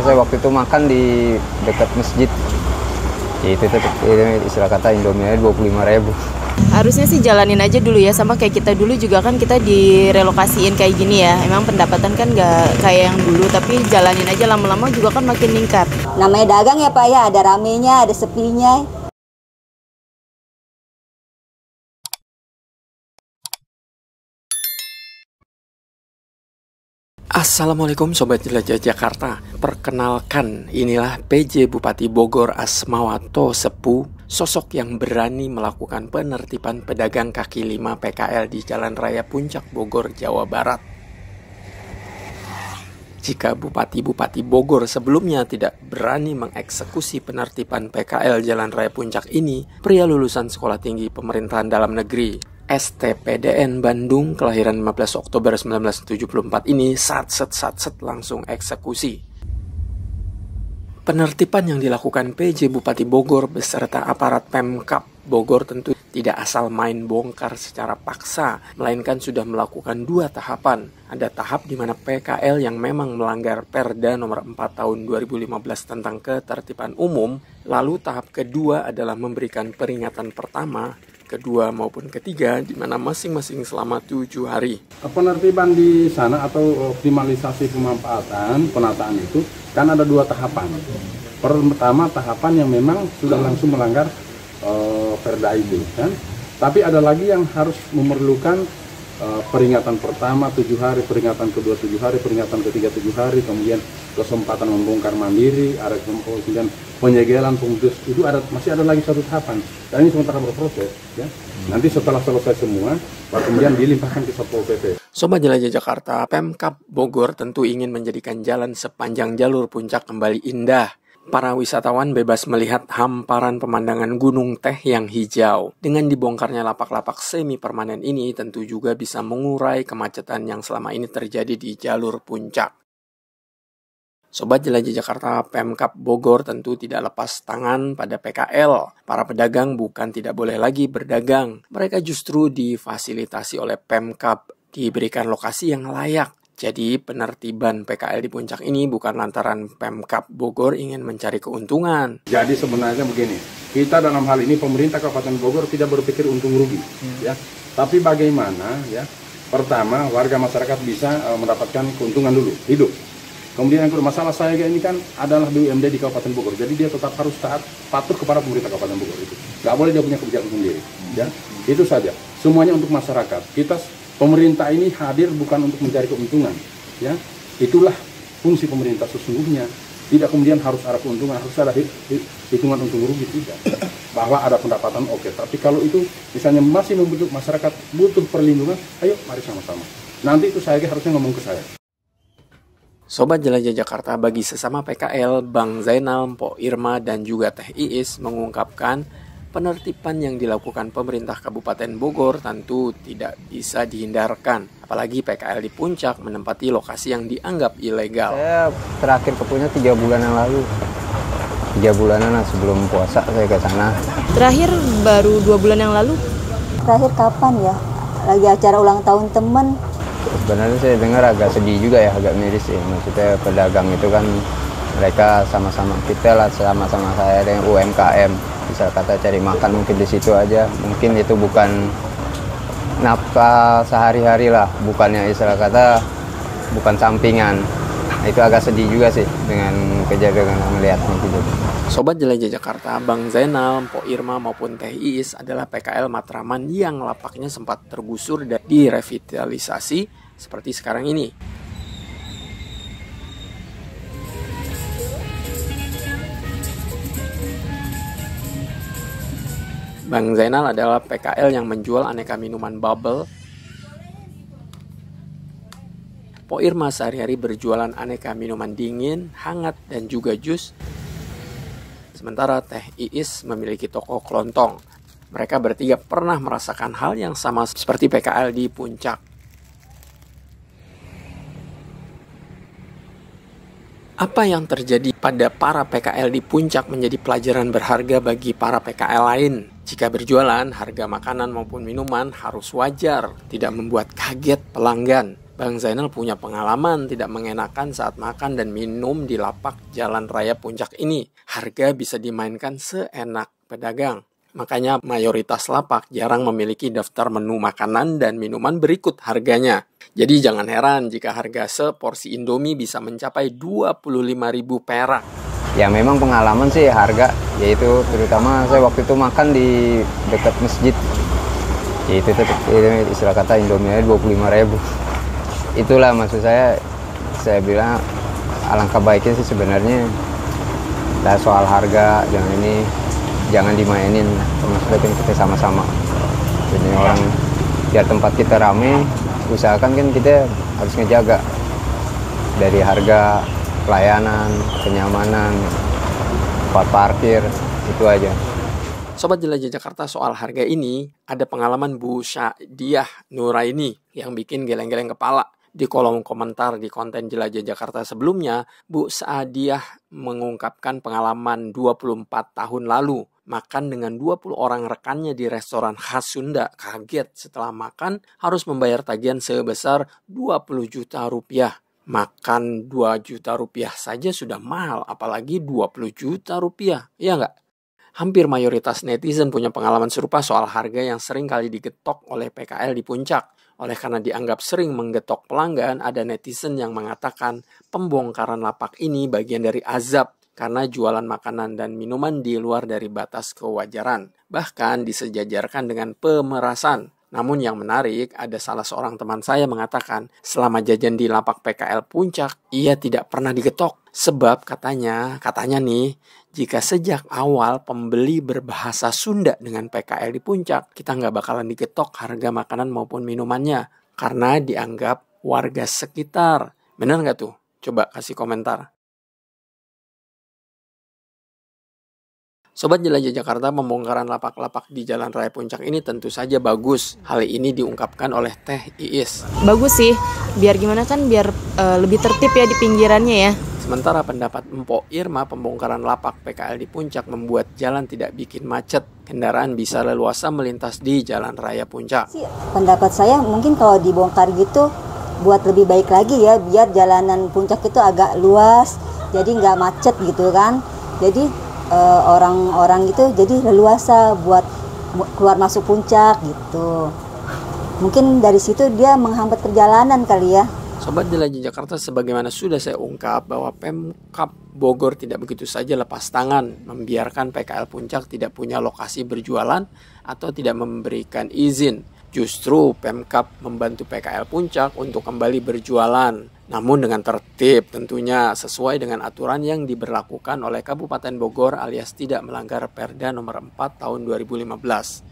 saya waktu itu makan di dekat masjid. Ya, itu istilah kata Indomie 25.000. Harusnya sih jalanin aja dulu ya, sama kayak kita dulu juga kan kita direlokasiin kayak gini ya. Emang pendapatan kan nggak kayak yang dulu, tapi jalanin aja, lama-lama juga kan makin meningkat. Namanya dagang ya Pak ya, ada ramenya, ada sepinya. Assalamualaikum Sobat Jelajah Jakarta. Perkenalkan, inilah PJ Bupati Bogor Asmawato Sepu, sosok yang berani melakukan penertiban pedagang kaki lima PKL di Jalan Raya Puncak Bogor, Jawa Barat. Jika Bupati-Bupati Bogor sebelumnya tidak berani mengeksekusi penertiban PKL Jalan Raya Puncak ini, pria lulusan Sekolah Tinggi Pemerintahan Dalam Negeri STPDN Bandung kelahiran 15 Oktober 1974 ini satset langsung eksekusi. Penertiban yang dilakukan PJ Bupati Bogor beserta aparat Pemkab Bogor tentu tidak asal main bongkar secara paksa, melainkan sudah melakukan dua tahapan. Ada tahap di mana PKL yang memang melanggar Perda nomor 4 tahun 2015 tentang ketertiban umum, lalu tahap kedua adalah memberikan peringatan pertama, kedua maupun ketiga, di mana masing-masing selama 7 hari. Penertiban di sana atau optimalisasi pemanfaatan penataan itu kan ada dua tahapan. Pertama tahapan yang memang sudah langsung melanggar Perda itu kan. Tapi ada lagi yang harus memerlukan peringatan pertama 7 hari, peringatan kedua 7 hari, peringatan ketiga 7 hari, kemudian kesempatan membongkar mandiri, ada kemudian penyegelan, pemutus, itu masih ada lagi satu tahapan. Dan ini sementara berproses ya. Nanti setelah selesai semua, baru kemudian dilimpahkan ke Satpol PP. Sobat Jelajah Jakarta, Pemkab Bogor tentu ingin menjadikan jalan sepanjang jalur puncak kembali indah. Para wisatawan bebas melihat hamparan pemandangan gunung teh yang hijau. Dengan dibongkarnya lapak-lapak semi permanen ini tentu juga bisa mengurai kemacetan yang selama ini terjadi di jalur puncak. Sobat Jelajah Jakarta, Pemkab Bogor tentu tidak lepas tangan pada PKL. Para pedagang bukan tidak boleh lagi berdagang. Mereka justru difasilitasi oleh Pemkab, diberikan lokasi yang layak. Jadi penertiban PKL di puncak ini bukan lantaran Pemkab Bogor ingin mencari keuntungan. Jadi sebenarnya begini, kita dalam hal ini pemerintah Kabupaten Bogor tidak berpikir untung rugi, ya. Tapi bagaimana, ya? Pertama, warga masyarakat bisa mendapatkan keuntungan dulu, hidup. Kemudian yang kedua, masalah saya ini kan adalah BUMD di Kabupaten Bogor, jadi dia tetap harus patuh kepada pemerintah Kabupaten Bogor itu. Nggak boleh dia punya kebijakan sendiri, ya. Itu saja. Semuanya untuk masyarakat. Pemerintah ini hadir bukan untuk mencari keuntungan, ya. Itulah fungsi pemerintah sesungguhnya. Tidak kemudian harus ada keuntungan, harus ada hitungan untung rugi, tidak. Bahwa ada pendapatan oke, tapi kalau itu misalnya masih membutuhkan masyarakat butuh perlindungan, ayo mari sama-sama. Nanti itu saya harusnya ngomong ke saya. Sobat Jelajah Jakarta, bagi sesama PKL, Bang Zainal, Mpok Irma, dan juga Teh Iis mengungkapkan penertiban yang dilakukan pemerintah Kabupaten Bogor tentu tidak bisa dihindarkan. Apalagi PKL di puncak menempati lokasi yang dianggap ilegal. Saya terakhir ke puncak 3 bulan yang lalu. 3 bulanan sebelum puasa saya ke sana. Terakhir baru 2 bulan yang lalu. Terakhir kapan ya? Lagi acara ulang tahun temen. Sebenarnya saya dengar agak sedih juga ya, agak miris sih. Maksudnya pedagang itu kan mereka sama-sama kita lah, sama-sama saya dengan UMKM. Bisa kata cari makan mungkin di situ aja. Mungkin itu bukan nafkah sehari-hari lah, bukannya istilah kata bukan sampingan. Itu agak sedih juga sih dengan kejadian melihatnya gitu. Sobat Jelajah Jakarta, Bang Zainal, Mpok Irma maupun Teh Iis adalah PKL Matraman yang lapaknya sempat tergusur dan direvitalisasi seperti sekarang ini. Bang Zainal adalah PKL yang menjual aneka minuman bubble. Mpok Irma sehari-hari berjualan aneka minuman dingin, hangat, dan juga jus. Sementara Teh Iis memiliki toko kelontong. Mereka bertiga pernah merasakan hal yang sama seperti PKL di puncak. Apa yang terjadi pada para PKL di puncak menjadi pelajaran berharga bagi para PKL lain. Jika berjualan, harga makanan maupun minuman harus wajar, tidak membuat kaget pelanggan. Bang Zainal punya pengalaman tidak mengenakan saat makan dan minum di lapak Jalan Raya Puncak ini. Harga bisa dimainkan seenak pedagang. Makanya mayoritas lapak jarang memiliki daftar menu makanan dan minuman berikut harganya. Jadi jangan heran jika harga seporsi Indomie bisa mencapai 25.000 perak. Ya memang pengalaman sih harga, yaitu terutama saya waktu itu makan di dekat masjid. Yaitu istilah kata Indomie 25.000. Itulah maksud saya bilang alangkah baiknya sih sebenarnya soal harga jangan dimainin, maksudnya kita sama-sama. Jadi orang biar tempat kita rame, usahakan kan kita harus ngejaga dari harga, pelayanan, kenyamanan, tempat parkir, itu aja. Sobat Jelajah Jakarta, soal harga ini ada pengalaman Bu Syadiah Nuraini yang bikin geleng-geleng kepala. Di kolom komentar di konten Jelajah Jakarta sebelumnya, Bu Syadiah mengungkapkan pengalaman 24 tahun lalu makan dengan 20 orang rekannya di restoran khas Sunda. Kaget setelah makan harus membayar tagihan sebesar 20 juta rupiah. Makan 2 juta rupiah saja sudah mahal, apalagi 20 juta rupiah. Iya nggak? Hampir mayoritas netizen punya pengalaman serupa soal harga yang sering kali digetok oleh PKL di Puncak. Oleh karena dianggap sering menggetok pelanggan, ada netizen yang mengatakan pembongkaran lapak ini bagian dari azab karena jualan makanan dan minuman di luar dari batas kewajaran. Bahkan disejajarkan dengan pemerasan. Namun yang menarik, ada salah seorang teman saya mengatakan selama jajan di lapak PKL Puncak, ia tidak pernah digetok. Sebab katanya nih, jika sejak awal pembeli berbahasa Sunda dengan PKL di Puncak, kita nggak bakalan digetok harga makanan maupun minumannya. Karena dianggap warga sekitar. Benar nggak tuh? Coba kasih komentar. Sobat Jelajah Jakarta, pembongkaran lapak-lapak di Jalan Raya Puncak ini tentu saja bagus. Hal ini diungkapkan oleh Teh Iis. Bagus sih, biar gimana kan biar lebih tertib ya di pinggirannya ya. Sementara pendapat Mpok Irma, pembongkaran lapak PKL di Puncak membuat jalan tidak bikin macet. Kendaraan bisa leluasa melintas di Jalan Raya Puncak. Pendapat saya mungkin kalau dibongkar gitu buat lebih baik lagi ya, biar jalanan Puncak itu agak luas, jadi nggak macet gitu kan. Jadi orang-orang itu jadi leluasa buat keluar masuk Puncak gitu. Mungkin dari situ dia menghambat perjalanan kali ya. Sobat Jelajah Jakarta, sebagaimana sudah saya ungkap bahwa Pemkab Bogor tidak begitu saja lepas tangan membiarkan PKL Puncak tidak punya lokasi berjualan atau tidak memberikan izin. Justru Pemkab membantu PKL Puncak untuk kembali berjualan. Namun dengan tertib tentunya sesuai dengan aturan yang diberlakukan oleh Kabupaten Bogor alias tidak melanggar Perda nomor 4 tahun 2015.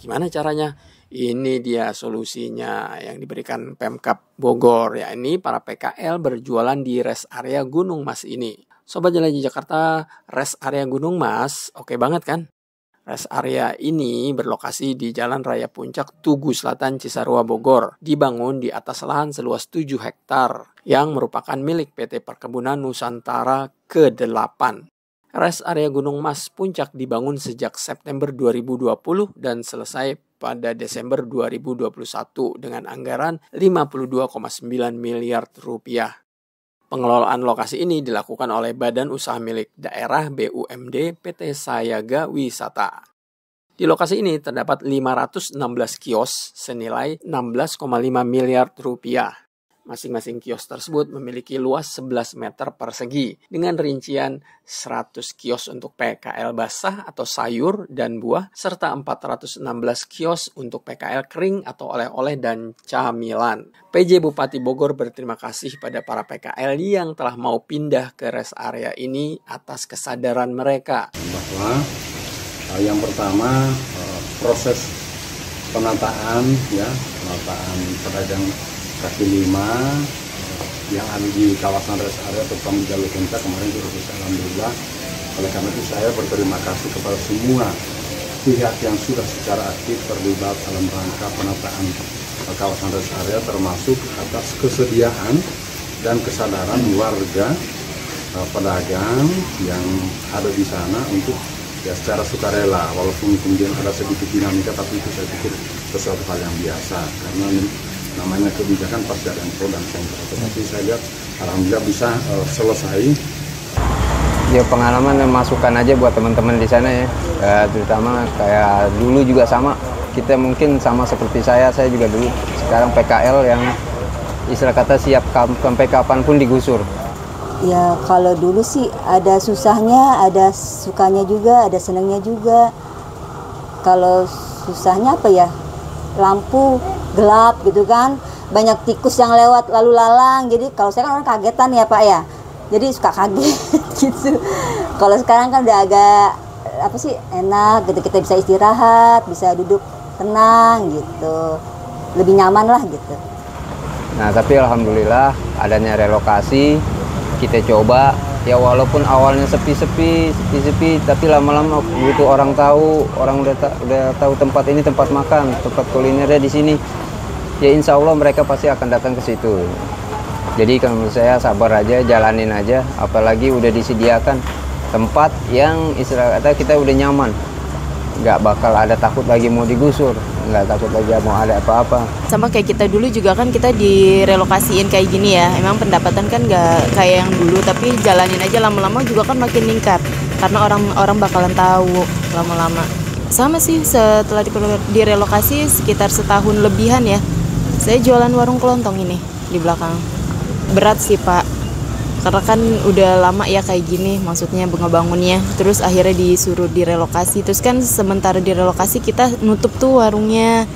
Gimana caranya? Ini dia solusinya yang diberikan Pemkab Bogor, yakni para PKL berjualan di rest area Gunung Mas ini. Sobat Jelajah Jakarta, rest area Gunung Mas, oke banget kan? Rest area ini berlokasi di Jalan Raya Puncak, Tugu Selatan, Cisarua, Bogor. Dibangun di atas lahan seluas 7 hektar yang merupakan milik PT Perkebunan Nusantara ke-8. Rest area Gunung Mas Puncak dibangun sejak September 2020 dan selesai pada Desember 2021 dengan anggaran 52,9 miliar rupiah. Pengelolaan lokasi ini dilakukan oleh Badan Usaha Milik Daerah BUMD PT Sayaga Wisata. Di lokasi ini terdapat 516 kios senilai 16,5 miliar rupiah. Masing-masing kios tersebut memiliki luas 11 meter persegi dengan rincian 100 kios untuk PKL basah atau sayur dan buah serta 416 kios untuk PKL kering atau oleh-oleh dan camilan. PJ Bupati Bogor berterima kasih pada para PKL yang telah mau pindah ke rest area ini atas kesadaran mereka. Bahwa yang pertama proses penataan pedagang kaki lima yang ada di kawasan rest area terutama di jalur puncak kemarin sudah selesai alhamdulillah. Oleh karena itu saya berterima kasih kepada semua pihak yang sudah secara aktif terlibat dalam rangka penataan kawasan rest area, termasuk atas kesediaan dan kesadaran warga pedagang yang ada di sana untuk secara sukarela, walaupun kemudian ada sedikit dinamika, tapi itu saya pikir sesuatu hal yang biasa karena namanya kebijakan pasti ada yang pro dan kontra. Tetapi saya lihat alhamdulillah bisa selesai. Ya pengalaman dan masukan aja buat teman-teman di sana ya. Terutama kayak dulu juga sama, kita mungkin sama seperti saya juga dulu sekarang PKL yang istilah kata siap sampai kapanpun digusur. Ya kalau dulu sih ada susahnya, ada sukanya juga, ada senangnya juga. Kalau susahnya apa ya, lampu gelap gitu kan, banyak tikus yang lewat lalu lalang, jadi kalau saya kan orang kagetan ya Pak ya, jadi suka kaget gitu. Kalau sekarang kan udah agak apa sih, enak gitu, kita bisa istirahat, bisa duduk tenang gitu, lebih nyaman lah gitu. Nah tapi alhamdulillah adanya relokasi, kita coba ya walaupun awalnya sepi-sepi tapi lama-lama begitu orang udah tahu tempat ini tempat makan, tempat kulinernya di sini, ya insya Allah mereka pasti akan datang ke situ. Jadi kalau menurut saya sabar aja, jalanin aja, apalagi udah disediakan tempat yang istilah kata kita udah nyaman, nggak bakal ada takut lagi mau digusur, nggak takut lagi mau ada apa-apa. Sama kayak kita dulu juga kan kita direlokasiin kayak gini ya, emang pendapatan kan nggak kayak yang dulu, tapi jalanin aja, lama-lama juga kan makin meningkat karena orang bakalan tahu lama-lama. Sama sih, setelah direlokasi sekitar setahun lebihan ya, saya jualan warung kelontong ini di belakang. Berat sih Pak, karena kan udah lama ya kayak gini, maksudnya ngebangunnya, terus akhirnya disuruh direlokasi. Terus kan sementara direlokasi kita nutup tuh warungnya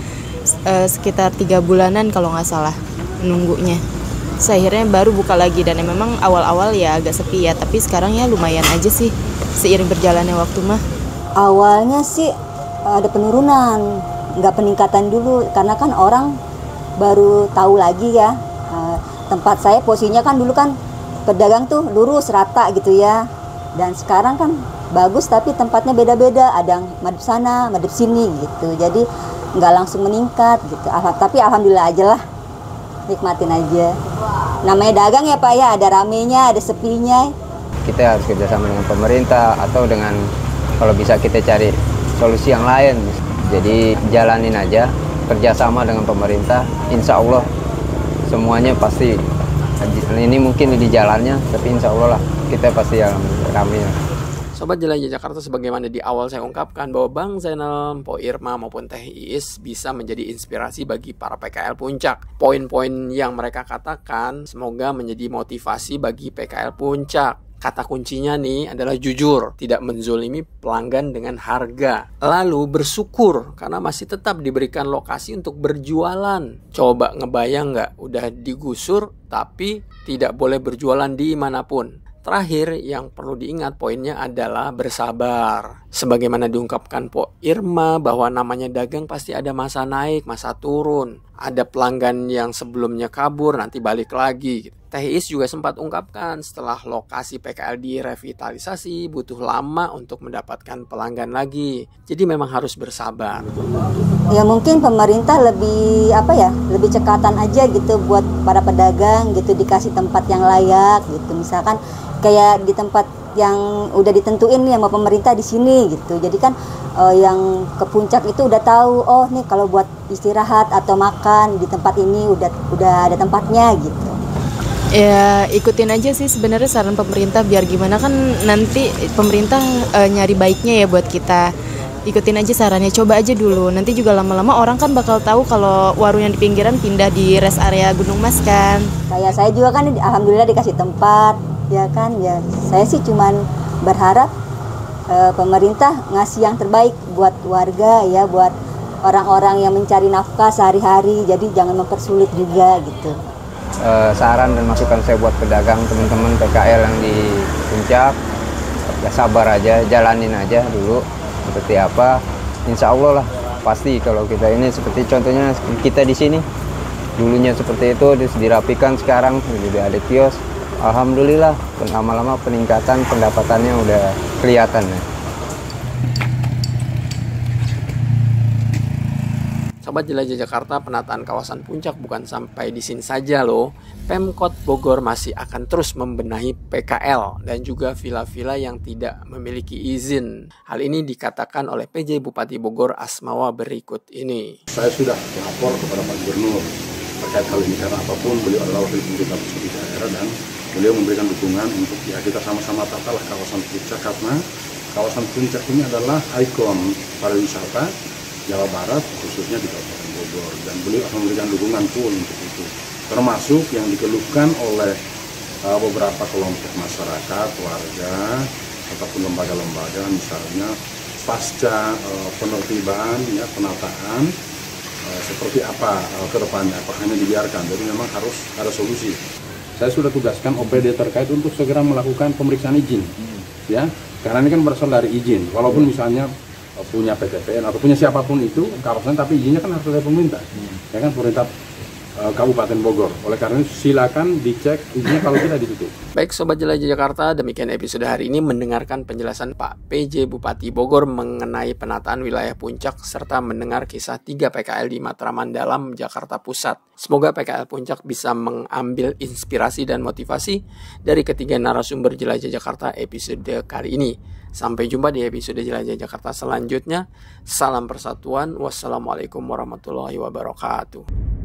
sekitar 3 bulanan kalau nggak salah nunggunya. Terus akhirnya baru buka lagi, dan memang awal-awal ya agak sepi ya, tapi sekarang ya lumayan aja sih seiring berjalannya waktu mah. Awalnya sih ada penurunan, nggak peningkatan dulu, karena kan orang baru tahu lagi ya. Tempat saya posisinya kan dulu kan pedagang tuh lurus rata gitu ya, dan sekarang kan bagus tapi tempatnya beda-beda, ada yang madep sana madep sini gitu, jadi nggak langsung meningkat gitu. Tapi alhamdulillah aja lah, nikmatin aja, namanya dagang ya Pak ya, ada ramenya ada sepinya. Kita harus kerjasama dengan pemerintah atau dengan kalau bisa kita cari solusi yang lain. Jadi jalanin aja, kerjasama dengan pemerintah, insya Allah semuanya pasti. Ini mungkin di jalannya, tapi insya Allah lah kita pasti yang ramai. Sobat Jelajah Jakarta, sebagaimana di awal saya ungkapkan bahwa Bang Zainal, Po Irma maupun Teh Iis bisa menjadi inspirasi bagi para PKL Puncak. Poin-poin yang mereka katakan semoga menjadi motivasi bagi PKL Puncak. Kata kuncinya nih adalah jujur, tidak menzolimi pelanggan dengan harga. Lalu bersyukur karena masih tetap diberikan lokasi untuk berjualan. Coba ngebayang nggak, udah digusur tapi tidak boleh berjualan di manapun. Terakhir yang perlu diingat poinnya adalah bersabar. Sebagaimana diungkapkan Po Irma bahwa namanya dagang pasti ada masa naik, masa turun. Ada pelanggan yang sebelumnya kabur nanti balik lagi. Teh Iis juga sempat ungkapkan setelah lokasi PKL direvitalisasi butuh lama untuk mendapatkan pelanggan lagi. Jadi memang harus bersabar. Ya mungkin pemerintah lebih lebih cekatan aja gitu buat para pedagang gitu, dikasih tempat yang layak gitu. Misalkan kayak di tempat yang udah ditentuin nih sama pemerintah di sini gitu. Jadi kan yang ke puncak itu udah tahu, oh nih kalau buat istirahat atau makan di tempat ini udah ada tempatnya gitu. Ya ikutin aja sih sebenarnya saran pemerintah, biar gimana kan nanti pemerintah nyari baiknya ya buat kita. Ikutin aja sarannya, coba aja dulu. Nanti juga lama-lama orang kan bakal tahu kalau warung yang di pinggiran pindah di rest area Gunung Mas kan. Kayak saya juga kan alhamdulillah dikasih tempat, ya kan. Ya saya sih cuman berharap pemerintah ngasih yang terbaik buat warga ya, buat orang-orang yang mencari nafkah sehari-hari. Jadi jangan mempersulit juga gitu. Saran dan masukan saya buat pedagang teman-teman PKL yang di Puncak, ya sabar aja, jalanin aja dulu seperti apa, insya Allah lah pasti. Kalau kita ini seperti contohnya kita di sini dulunya seperti itu, dirapikan, sekarang sudah ada kios, alhamdulillah lama-lama peningkatan pendapatannya udah kelihatan ya. Sobat Jelajah Jakarta, penataan kawasan Puncak bukan sampai di sini saja loh. Pemkot Bogor masih akan terus membenahi PKL dan juga villa-villa yang tidak memiliki izin. Hal ini dikatakan oleh PJ Bupati Bogor Asmawa berikut ini. Saya sudah lapor kepada Pak Gubernur terkait hal ini, karena apapun beliau adalah wakil pemerintah pusat di daerah dan beliau memberikan dukungan untuk ya kita sama-sama tatalah kawasan Puncak, karena kawasan Puncak ini adalah ikon pariwisata Jawa Barat, khususnya di Kabupaten Bogor, dan beliau akan memberikan dukungan pun untuk itu, termasuk yang dikeluhkan oleh beberapa kelompok masyarakat, warga, ataupun lembaga-lembaga, misalnya pasca penertiban, ya, penataan, seperti apa ke depannya, apakah hanya dibiarkan, jadi memang harus ada solusi. Saya sudah tugaskan OPD terkait untuk segera melakukan pemeriksaan izin, ya, karena ini kan berasal dari izin, walaupun misalnya punya PTPN atau punya siapapun itu kawasan, tapi izinnya kan harus dari pemerintah, ya kan, pemerintah Kabupaten Bogor. Oleh karena itu silakan dicek izinnya kalau tidak ditutup. Baik Sobat Jelajah Jakarta, demikian episode hari ini mendengarkan penjelasan Pak PJ Bupati Bogor mengenai penataan wilayah Puncak serta mendengar kisah 3 PKL di Matraman dalam Jakarta Pusat. Semoga PKL Puncak bisa mengambil inspirasi dan motivasi dari ketiga narasumber Jelajah Jakarta episode kali ini. Sampai jumpa di episode Jelajah Jakarta selanjutnya. Salam persatuan. Wassalamualaikum warahmatullahi wabarakatuh.